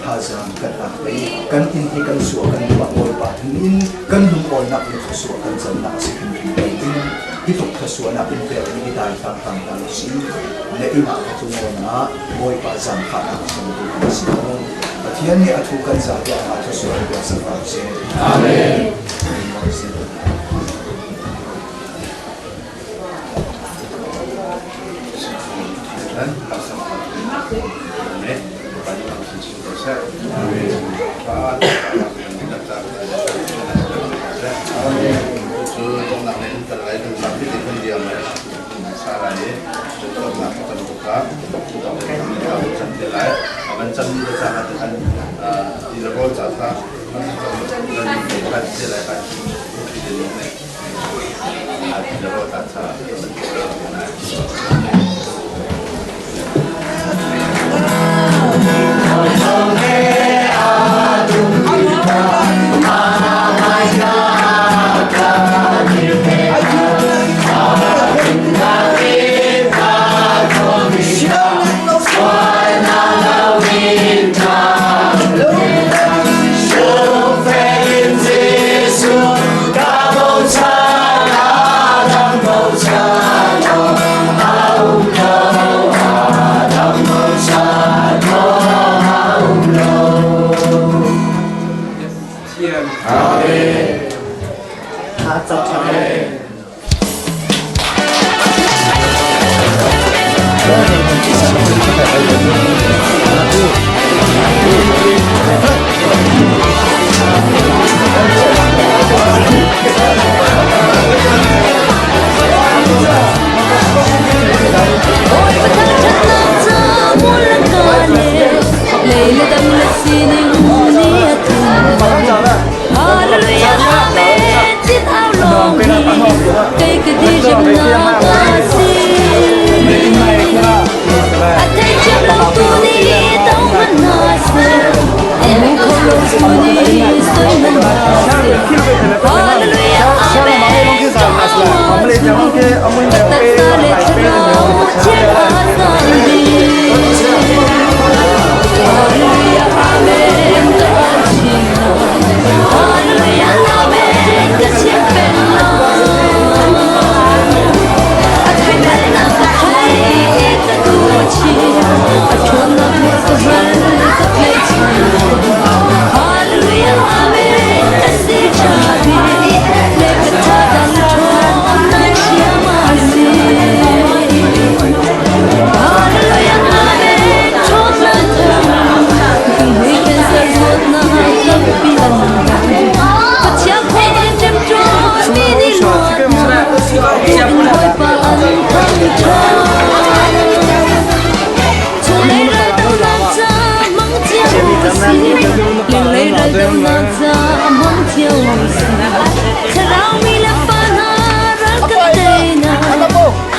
ha jam kan a pai kan in hi kan su kan pa ol pa in kan dum ol na le su kan cham na si kin in hitok khasu na in pe ni dai tham tham na si le ina ka chu na boy pa jam kha na sam tu si Tiyan ni atukan sa atin ang ato sa mga sa Panginoon. Amen. Akan cami kita akan dilakukan cara dan dilakukan silakan dilakukan cara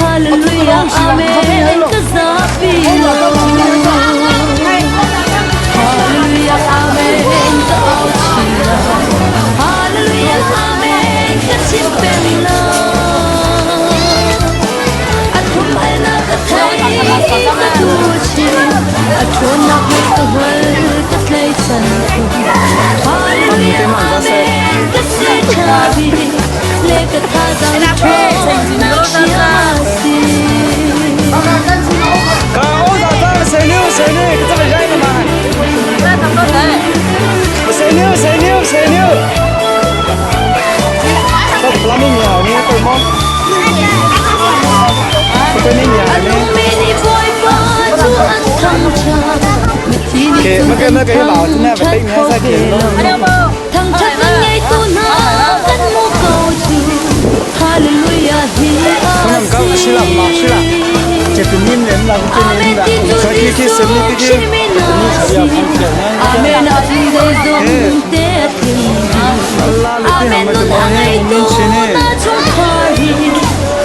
Hallelujah, Amen. Hallelujah, Amen. Hallelujah, Amen. Kasipela. Atumana katai kaduchi. Atuna kahal kaslaisan. Hallelujah, Amen. Kasitabi. Lekatadang chona siasi. Mấy cái bảo chúng ta phải tính ngay sai tiền luôn. Thằng chắc ngay tu nó cất mũ cầu chư. Hallelujah hi Không có xí làm mà xí làm. Chỉ cần nhìn đến là cũng nhìn đã. Cho khi sớm đi cái gì. Amen atin de zum te tin. Amen non ngay tu na chung khari.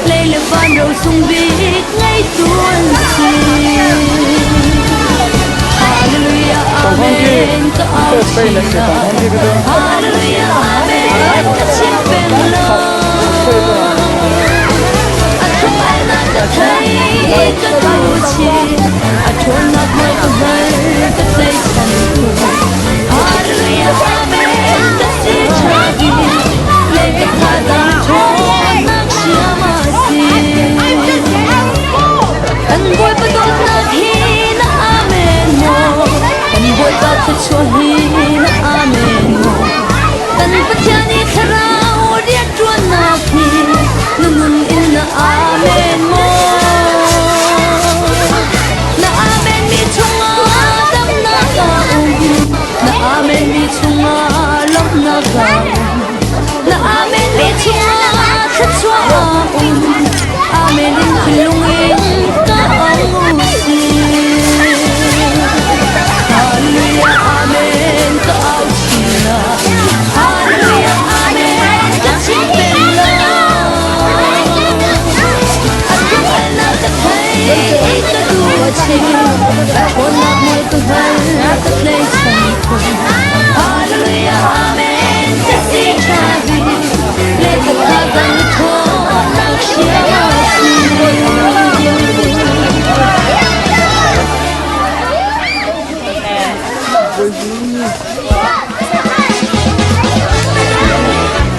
Lấy le ban đầu sung bi ngay tuan si. Hallelujah, Amen. Hallelujah, Amen. Kasipela. Atumana katai kaduchi. Atuna mai kahal kaslaisan. Hallelujah, Amen. Kasitabi. Lekatadang chona siamasi. Anboy padot na hina Amen mo. Anboy patut hina Amen mo. Tan patyani kharao dia tuan na ki. Nunun inna Amen mo. Na Amen mi chunga dam na gaum. Na Amen mi chunga lam na gaum. Na Amen mi chunga khatwa Amen in kulungin ka angusi. Hallelujah, Amen ka ausila. Hallelujah, Amen ka sipela. Atumana katay kaduchi. Akonak mo'y tuhal kaslaisan ko. Hallelujah, Amen ka sitabi. Lekatagang ito nagsiyasi. Hãy subscribe cho kênh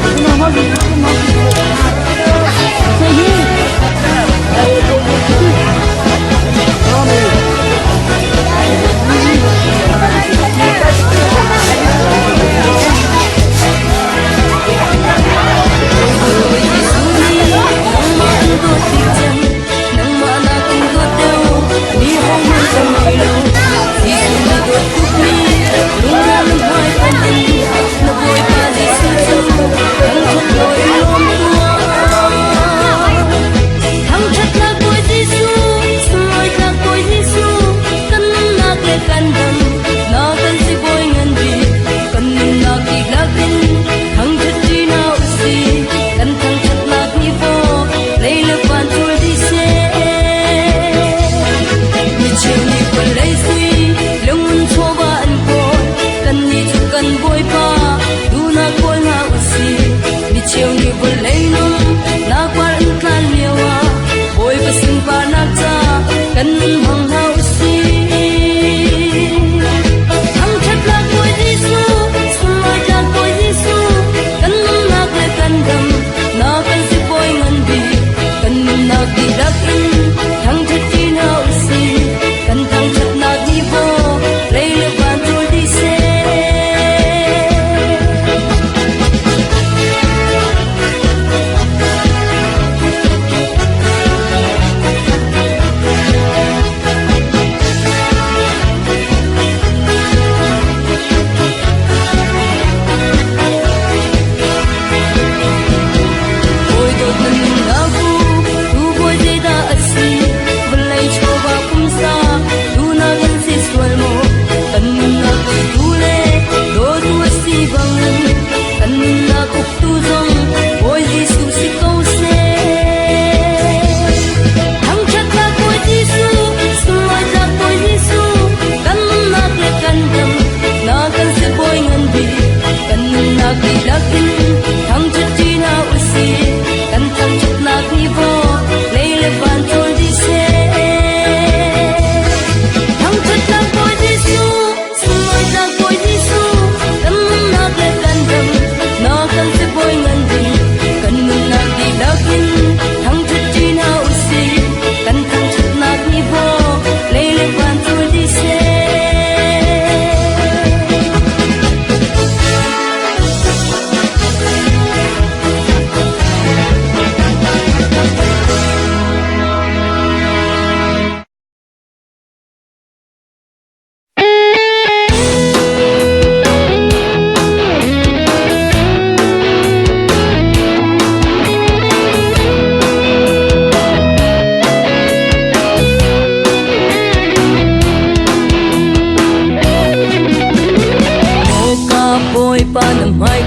Ghiền Mì Gõ để không bỏ lỡ những video hấp dẫn.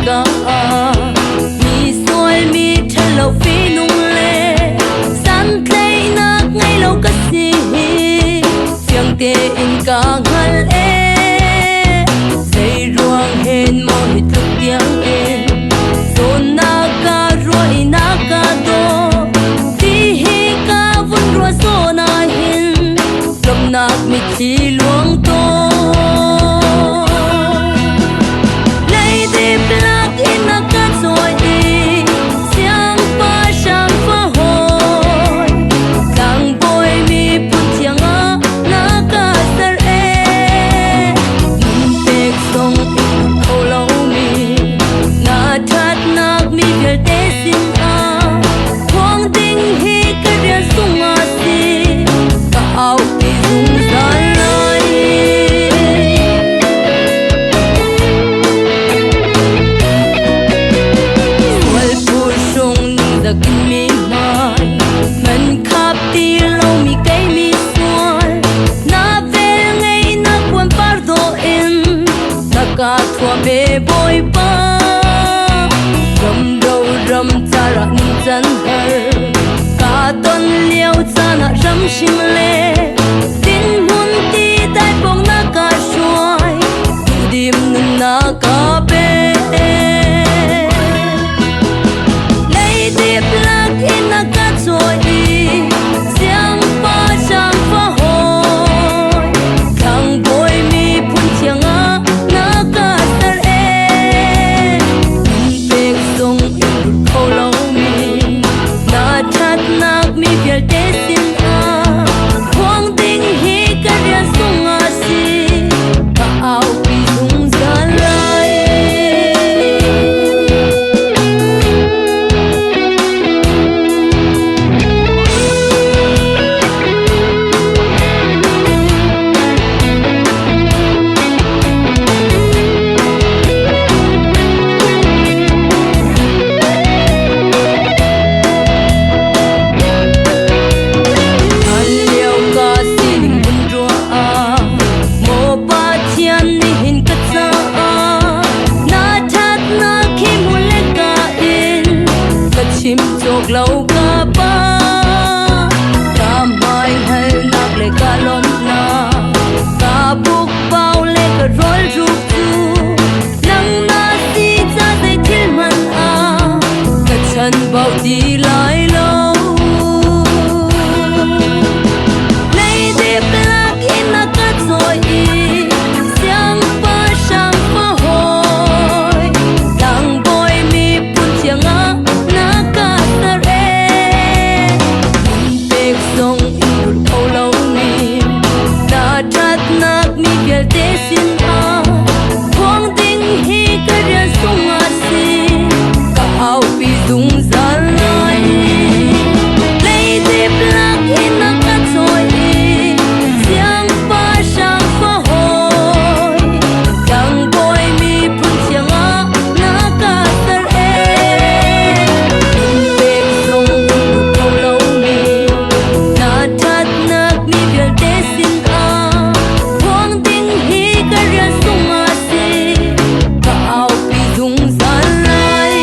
ca mi xuôi mi thân lâu phi nung lệ san cây nát ngay lâu cất gì phiền tê in ca ngân e dây ruộng hên mò hít lúc tiếng em zon na ca ruồi na ca do đi hi ca vun ruồi zon na hin lộc nát mi chi luang to bê bôi ba rầm đầu rầm cha ra chân hờ cả tuần liêu cha na rầm sinh lệ tin muốn ti tai bông na cả xuôi đêm na cả bê lấy điệp lạc in na cả rồi giang ba giang phá hồi thằng bôi mi phun chiang á na cả mi vial te sin a huang ding hi ka rian sung a si ka au pi dung za lai chim chok lâu ca ba ca mai hay nạc lệ ca lom na ca buk bao lệ ca roi ruk tu nang na si cha dây thiên man a ca chân bao đi lại lâu lấy điệp lạc in na ca rồi giang ba sang phá hồi đang bôi mi phun chiang á te sin a huang ding hi ka rian sung a si ka au pi dung za lai lấy điệp lạc in na ka choi giang ba sang phá hồi đang bôi mi phun chiang á na ka tar e bek song câu lâu mi na that nak mi vial te sin a huang ding hi ka rian sung a si ka au pi dung za lai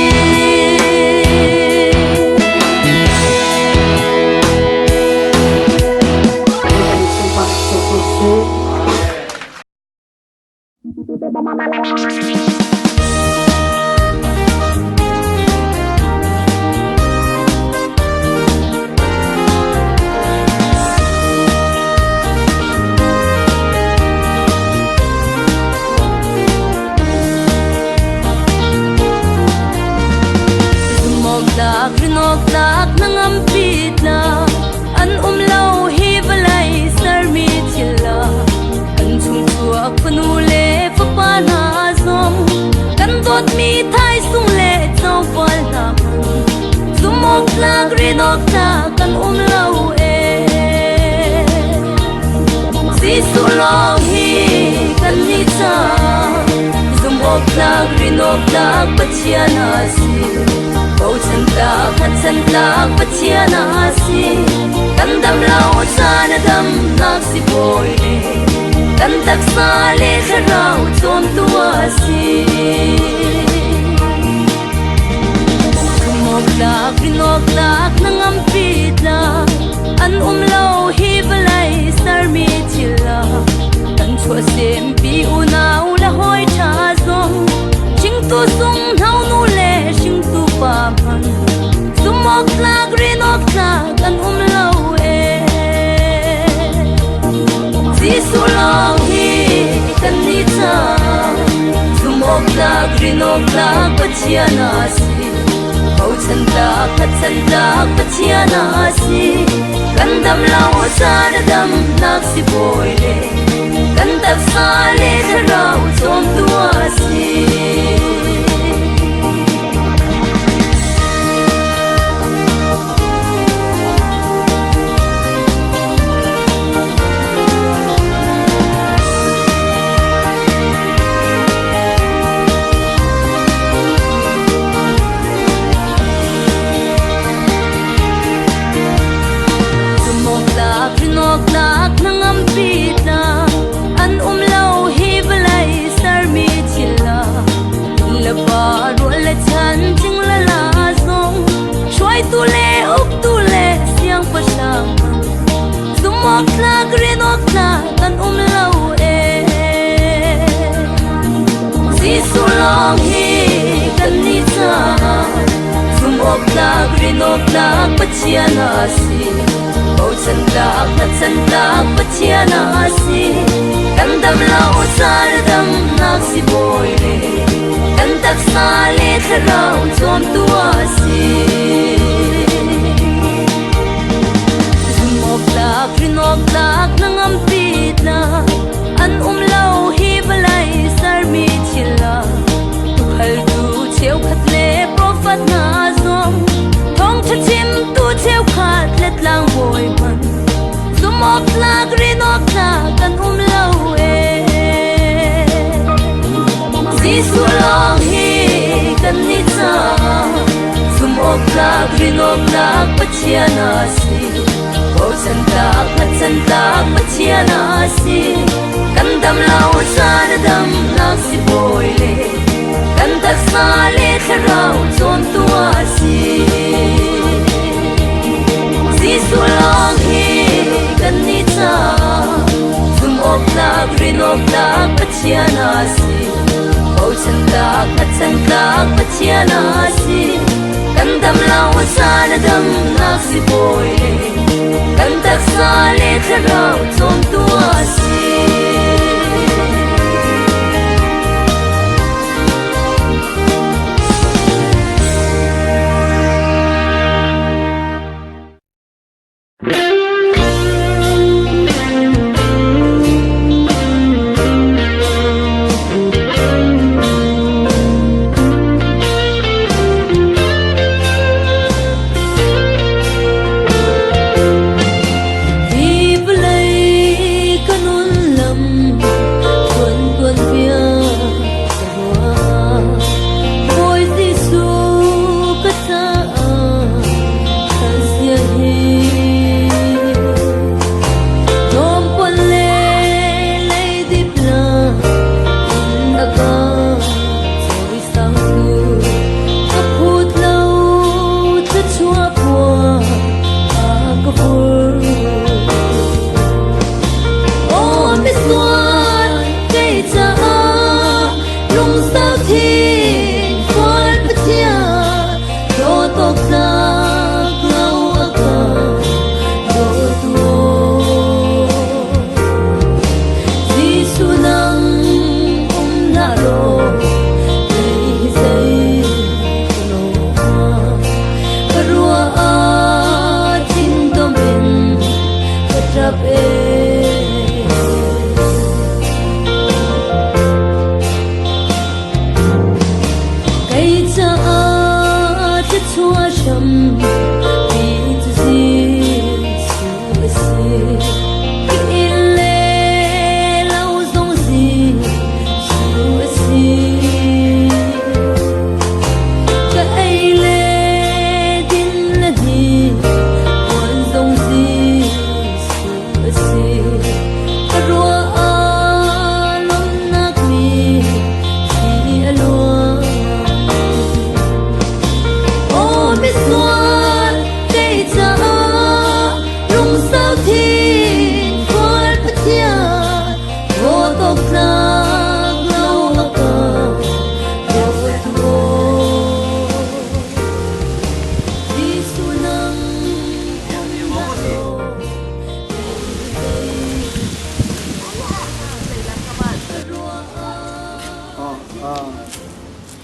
rinok lak nangam pitla an lâu hi balai sar mi chilla an chung chua phanu le pa na zom kan dot mi thai sung le chau pal na zumok lak rinok lak an lâu e si su lo hi kan ni cha zumok lak rinok lak pachiana si bầu chân ta khát chân ta bất chia na si căn đam lao cha na đam nak si boy căn tak sa le kharau chom tua si lạc rinok lạc nang ampitla an lo hi balai sar mi chilla kan chua sem pi una ula hoi tha zong ching tu sung nau nu le ching tu pa man sumok lạc rinok lạc an lo e si su long hi kan ni cha sumok lạc rinok lạc pachiana si Hậu chân ta pachiana si Kan dam lao sa na dam nak si boy le Kan tap sa le tharau chom tua si lạc nang ampitla an lo hi balai sar mi chilla la pa ro la chan ching la la zong choi tu le up tu le siang pa sang sumok lạc rinok lạc an lo e si su long hi kan ni cha sumok lạc rinok lạc pachiana si Hậu chân lạc pachiana si Kan dam lao sa na dam nak si boy le Kan tak sa le tharau chom tua si Sumok lạc rinok lạc nang ampitla an lo hi balai sar mi chilla Tukhal tu cheu khat le profat na zong Thong cha chim tu cheu khat let lang boy man Sumok lạc rinok lạc an lo e Si su long hi kan ni cha Sumok lạc rinok lạc pachiana si Hậu chân lạc pachiana si Kan dam lao sa na dam nak si boy le Kan tak sa le tharau chom tua si Si su long hi kan ni cha Sumok lạc rinok lạc pachiana si Hậu chân lạc pachiana si Kan dam lao sa na dam nak si boy le Kan tak sa le tharau chom tua si Hi balai kanun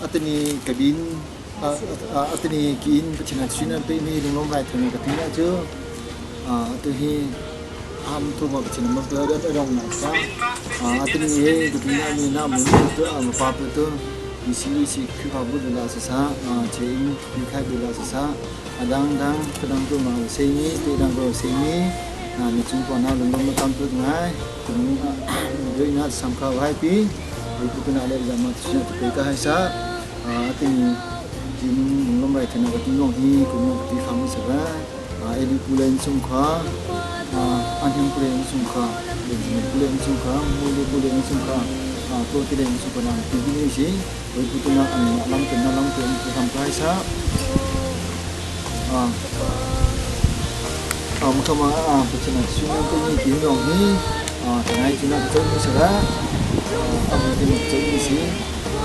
atini kabin atini kin kachina china pe mi lung rai thani ka tina chu tu hi am tu ma kachina ma da rong na sa atini ye tu tina mi na mu tu am pa pu tu isi khu ba bu la sa sa che in khai bu la sa sa adang kadang tu ma se ni te dang ro se ni mi chung ko na lung ma kam tu ngai tu doi na sam kha hai pi itu kena ada zaman tu kita hai sa ting tim lom rai thena ka ting long hi ko ti kham sa ba edi pulen sum kha anhim pulen sum kha pulen sum kha muli pulen sum kha to ti len sum na ti ni si itu na lam ten ti kham kai sa kama pechana sunan ko ni tim long hi ngai china ko ni sa ba amne mo chei si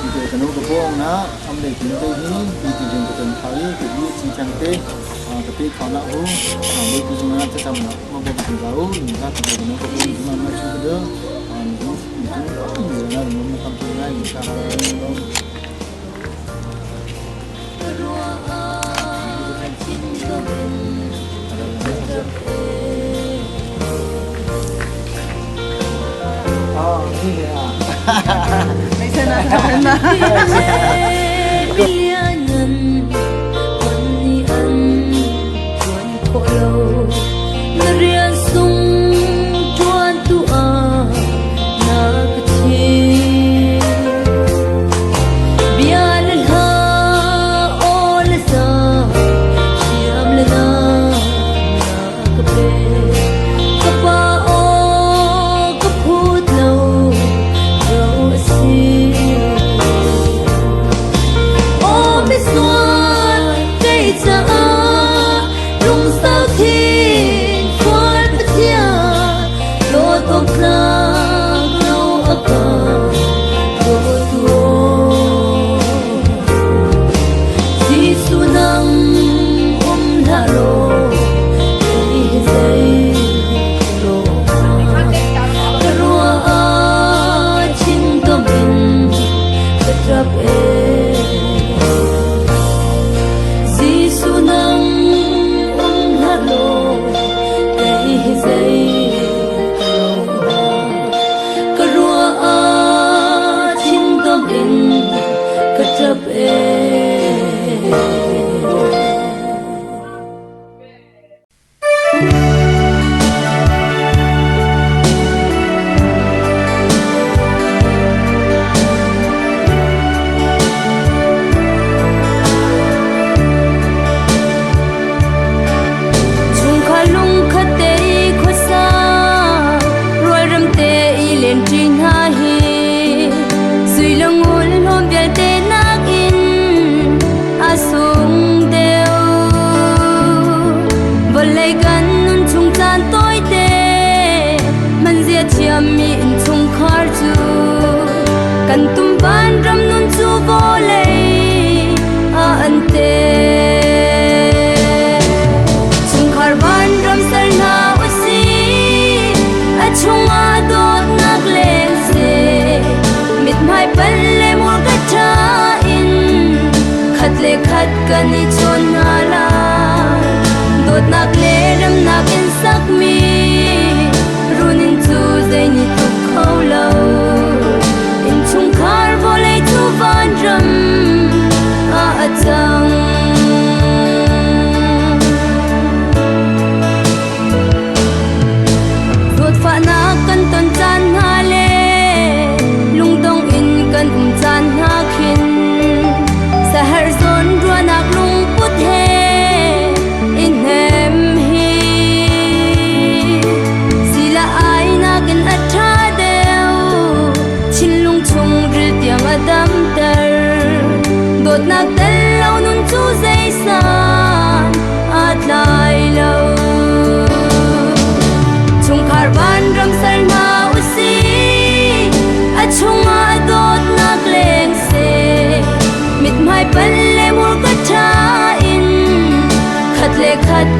ide kanu ko bong na amne tin te hi ide jeng ko tan thai ke ni chi chang te ka pe khana ho mo ku jung na ta tam na mo bo ku ga ho ni ga ta ko ko ni ma ma chu de ni na mo kam tu na ni ka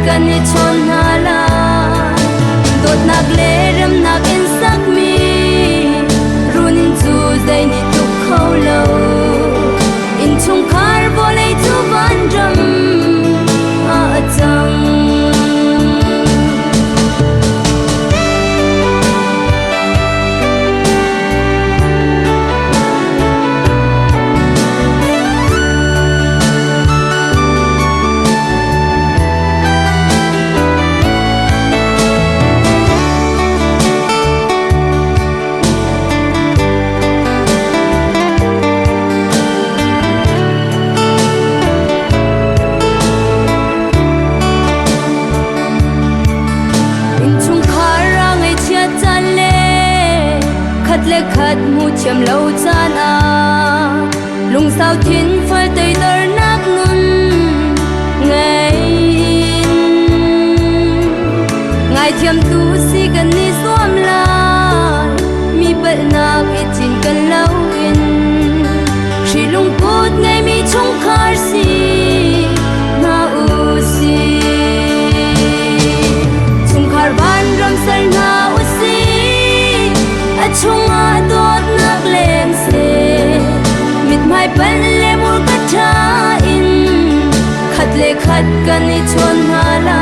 กันในชนหาลาโดดนักเลรำนักอินสักมีรุนินจูใจนี่ทุกเขาเลาอินชุงคาร์บอเลยทุบันรำอาจังและขัดหูเชื่อมเล่าจานอาลุงสาวทิ้นไฟเตยเดินนักนุนไงไงเทียมตูสีกันนี่สวมลายมีเปิดนักอิจินกันเล่าอินชีลุงพูดไงมีชงคาร์สีนาอูสีชงคาร์บานรำเสนนาอูสีchung a dot nak leng se mit mai pan le mur ka tha in khat le khat kan ni chon ha la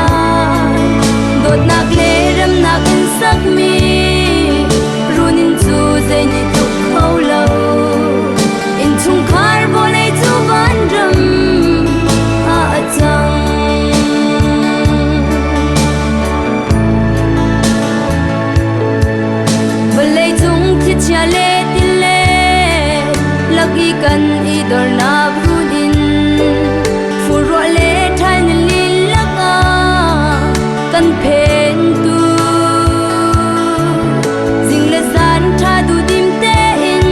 dot nak le ram nak in sak mi runin chu zai ni tu khau lo in chung khar bo le chu ban ram a chang chia lê tin lê lagi kan idor na brudin furo le than lin laka kan pen tu jing le san tha du dim te in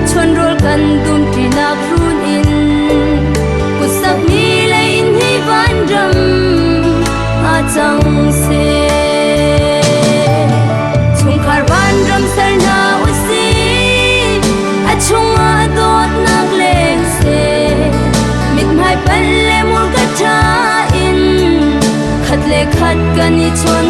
chon rol kan dum ti na brun in kusak mi le in hi van ram a chang se chung khar van ram sar na usi a chung a dot nak leng se mit mai pan le mur ka tha in khat le khat kan ni chon